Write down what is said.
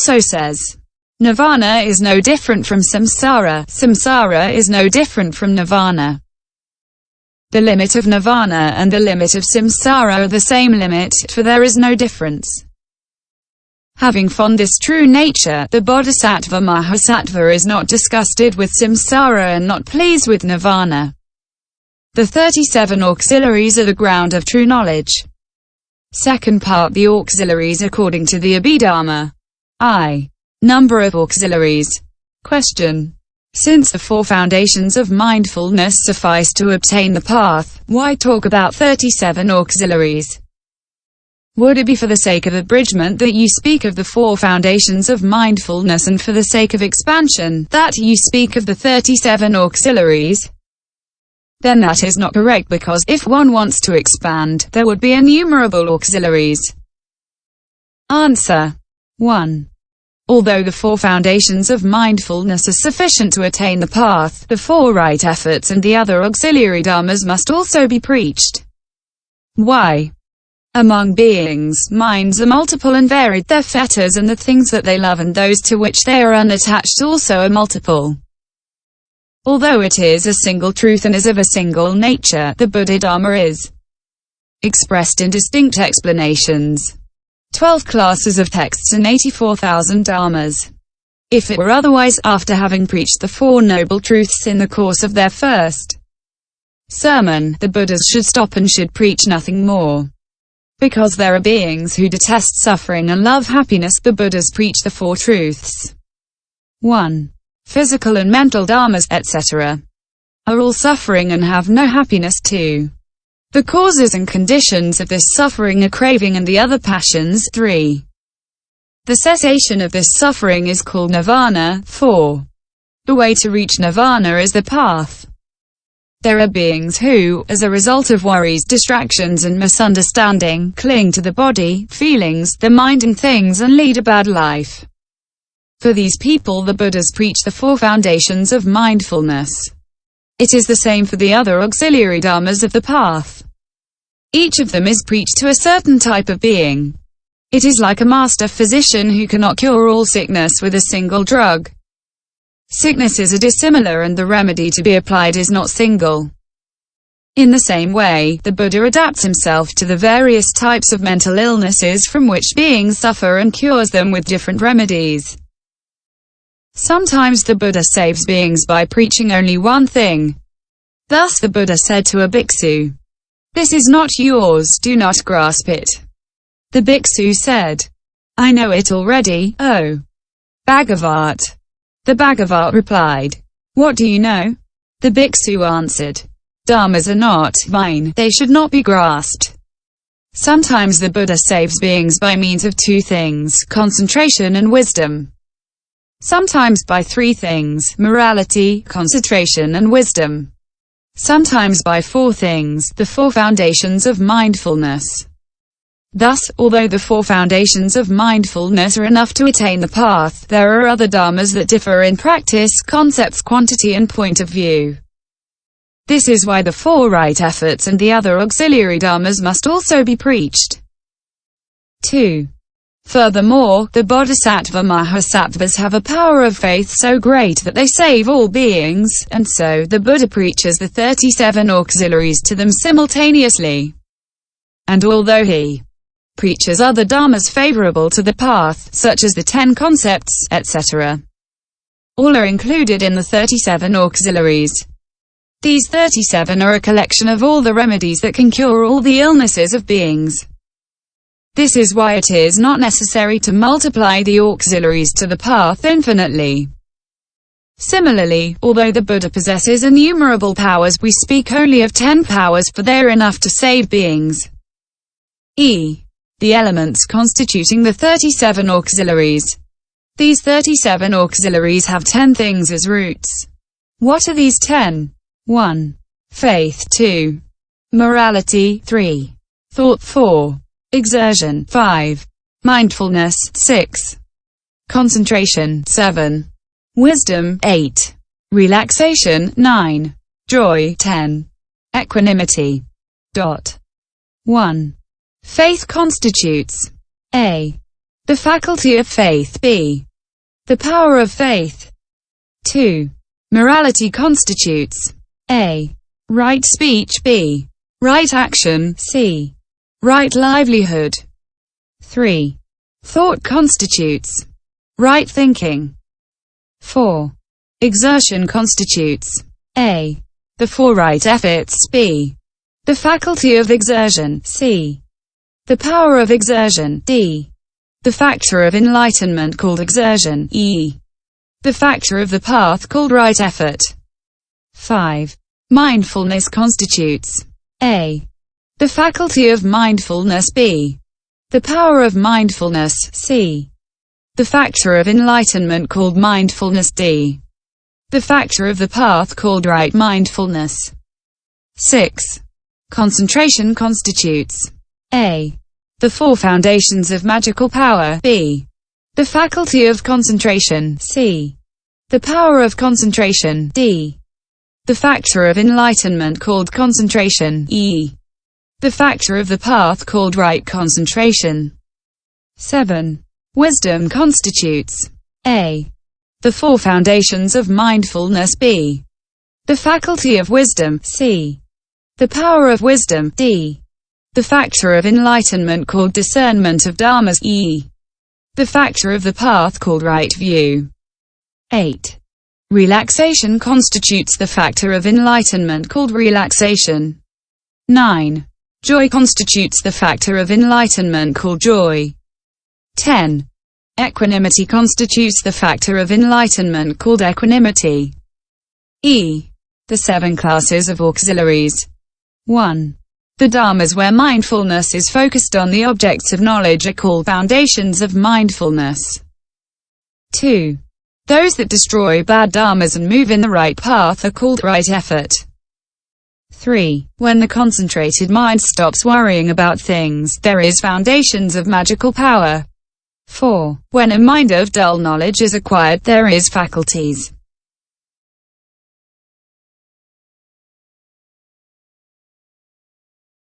So says, Nirvana is no different from samsara. Samsara is no different from nirvana. The limit of nirvana and the limit of samsara are the same limit, for there is no difference. Having found this true nature, the bodhisattva Mahasattva is not disgusted with samsara and not pleased with nirvana. The 37 auxiliaries are the ground of true knowledge. Second part, the auxiliaries according to the Abhidharma. I. Number of auxiliaries. Question. Since the 4 foundations of mindfulness suffice to obtain the path, why talk about 37 auxiliaries? Would it be for the sake of abridgment that you speak of the 4 foundations of mindfulness and for the sake of expansion that you speak of the 37 auxiliaries? Then that is not correct, because if one wants to expand, there would be innumerable auxiliaries. Answer. 1. Although the 4 foundations of mindfulness are sufficient to attain the path, the 4 right efforts and the other auxiliary dharmas must also be preached. Why? Among beings, minds are multiple and varied, their fetters and the things that they love and those to which they are unattached also are multiple. Although it is a single truth and is of a single nature, the Buddha Dharma is expressed in distinct explanations. 12 classes of texts and 84,000 dharmas. If it were otherwise, after having preached the 4 noble truths in the course of their first sermon, the Buddhas should stop and should preach nothing more. Because there are beings who detest suffering and love happiness, the Buddhas preach the 4 truths. 1. Physical and mental dharmas, etc. are all suffering and have no happiness. 2. The causes and conditions of this suffering are craving and the other passions. 3. The cessation of this suffering is called nirvana. 4. The way to reach nirvana is the path. There are beings who, as a result of worries, distractions and misunderstanding, cling to the body, feelings, the mind and things and lead a bad life. For these people the Buddhas preach the 4 foundations of mindfulness. It is the same for the other auxiliary dharmas of the path. Each of them is preached to a certain type of being. It is like a master physician who cannot cure all sickness with a single drug. Sickness is a dissimilar and the remedy to be applied is not single. In the same way, the Buddha adapts himself to the various types of mental illnesses from which beings suffer and cures them with different remedies. Sometimes the Buddha saves beings by preaching only one thing. Thus the Buddha said to a bhiksu, "This is not yours, do not grasp it." The bhiksu said, "I know it already, O Bhagavat." The Bhagavat replied, "What do you know?" The bhiksu answered, "Dharmas are not mine, they should not be grasped." Sometimes the Buddha saves beings by means of 2 things, concentration and wisdom. Sometimes by 3 things, morality, concentration and wisdom. Sometimes by 4 things, the 4 foundations of mindfulness. Thus, although the 4 foundations of mindfulness are enough to attain the path, there are other dharmas that differ in practice, concepts, quantity and point of view. This is why the 4 right efforts and the other auxiliary dharmas must also be preached. 2. Furthermore, the Bodhisattva Mahasattvas have a power of faith so great that they save all beings, and so, the Buddha preaches the 37 auxiliaries to them simultaneously. And although he preaches other dharmas favorable to the path, such as the 10 concepts, etc., all are included in the 37 auxiliaries. These 37 are a collection of all the remedies that can cure all the illnesses of beings. This is why it is not necessary to multiply the auxiliaries to the path infinitely. Similarly, although the Buddha possesses innumerable powers, we speak only of 10 powers, for they are enough to save beings. The elements constituting the 37 auxiliaries. These 37 auxiliaries have 10 things as roots. What are these 10? 1. Faith. 2. Morality. 3. Thought. 4. Exertion. 5. Mindfulness. 6. Concentration. 7. Wisdom. 8. Relaxation. 9. Joy. 10. Equanimity. 1. Faith constitutes a. The faculty of faith. B. The power of faith. 2. Morality constitutes A. Right speech. B. Right action. C. Right livelihood. 3. Thought constitutes right thinking. 4. Exertion constitutes A. The four right efforts. B. The faculty of exertion. C. The power of exertion. D. The factor of enlightenment called exertion. E. The factor of the path called right effort. 5. Mindfulness constitutes A. The faculty of mindfulness. B. The power of mindfulness. C. The factor of enlightenment called mindfulness. D. The factor of the path called right mindfulness. 6. Concentration constitutes A. The four foundations of magical power. B. The faculty of concentration. C. The power of concentration. D. The factor of enlightenment called concentration. E. The factor of the path called right concentration. 7. Wisdom constitutes A. The four foundations of mindfulness. B. The faculty of wisdom. C. The power of wisdom. D. The factor of enlightenment called discernment of dharmas. E. The factor of the path called right view. 8. Relaxation constitutes the factor of enlightenment called relaxation. 9. Joy constitutes the factor of enlightenment called joy. 10. Equanimity constitutes the factor of enlightenment called equanimity. E. The 7 classes of auxiliaries. 1. The dharmas where mindfulness is focused on the objects of knowledge are called foundations of mindfulness. 2. Those that destroy bad dharmas and move in the right path are called right effort. 3. When the concentrated mind stops worrying about things, there is foundations of magical power. 4. When a mind of dull knowledge is acquired, there is faculties.